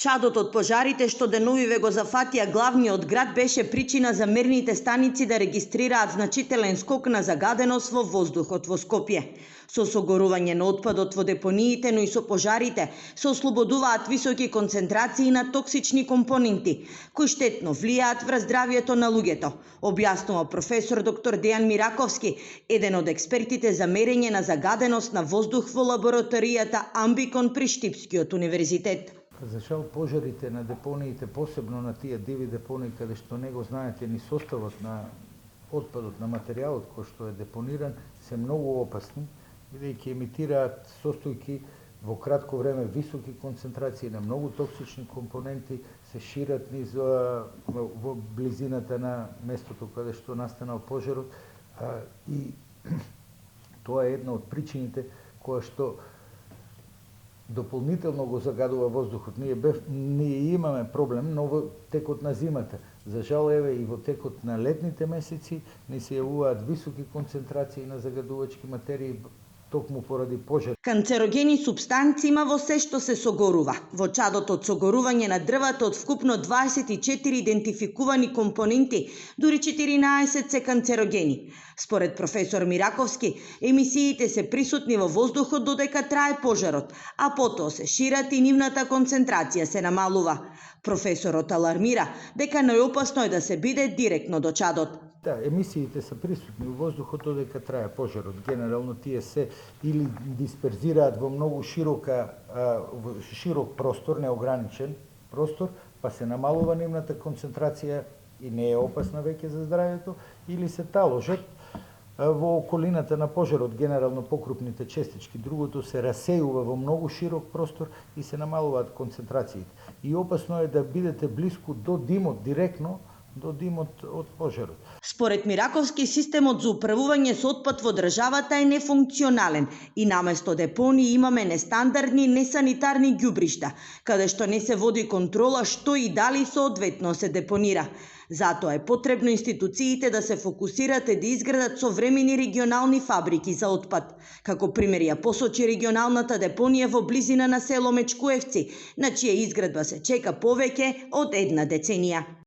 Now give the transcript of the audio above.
Чадот од пожарите што деновиве го зафатија главниот град беше причина за мерните станици да регистрираат значителен скок на загаденост во воздухот во Скопје. Со согорување на отпадот во депониите, но и со пожарите, се ослободуваат високи концентрации на токсични компоненти, кои штетно влијаат врз здравјето на луѓето, објаснува професор доктор Дејан Мираковски, еден од експертите за мерење на загаденост на воздух во лабораторијата Амбикон при Штипскиот универзитет. За жал, пожарите на депониите, посебно на тие диви депонии, каде што не го знаете ни составот на отпадот, на материјалот кој што е депониран, се многу опасни, бидејќи емитираат состојки во кратко време високи концентрации на многу токсични компоненти, се шират низ во близината на местото каде што настанал пожарот, и тоа е една од причините која што дополнително го загадува воздухот. Ние имаме проблем, но во текот на зимата. За жал, еве и во текот на летните месеци ни се јавуваат високи концентрации на загадувачки материи токму поради пожар. Канцерогени супстанции има во се што се согорува. Во чадот од согорување на дрвата од вкупно 24 идентификувани компоненти, дури 14 се канцерогени. Според професор Мираковски, емисиите се присутни во воздухот додека трае пожарот, а потоа се шират и нивната концентрација се намалува. Професорот алармира дека најопасно е да се биде директно до чадот. Да, емисиите се присутни во воздухот додека трае пожарот. Генерално тие се или дисперзираат во многу широк простор, неограничен простор, па се намалува нивната концентрација и не е опасна веќе за здравјето, или се таложат во околината на пожарот, генерално покрупните честички. Другото се расејува во многу широк простор и се намалуваат концентрациите. И опасно е да бидете блиску до димот, директно до димот од пожарот. Според Мираковски, системот за управување со отпад во државата е нефункционален и наместо депонии имаме нестандардни, несанитарни ѓубришта, каде што не се води контрола што и дали соодветно се депонира. Затоа е потребно институциите да се фокусират и да изградат современи регионални фабрики за отпад. Како пример ја посочи регионалната депонија во близина на село Мечкуевци, на чија изградба се чека повеќе од една деценија.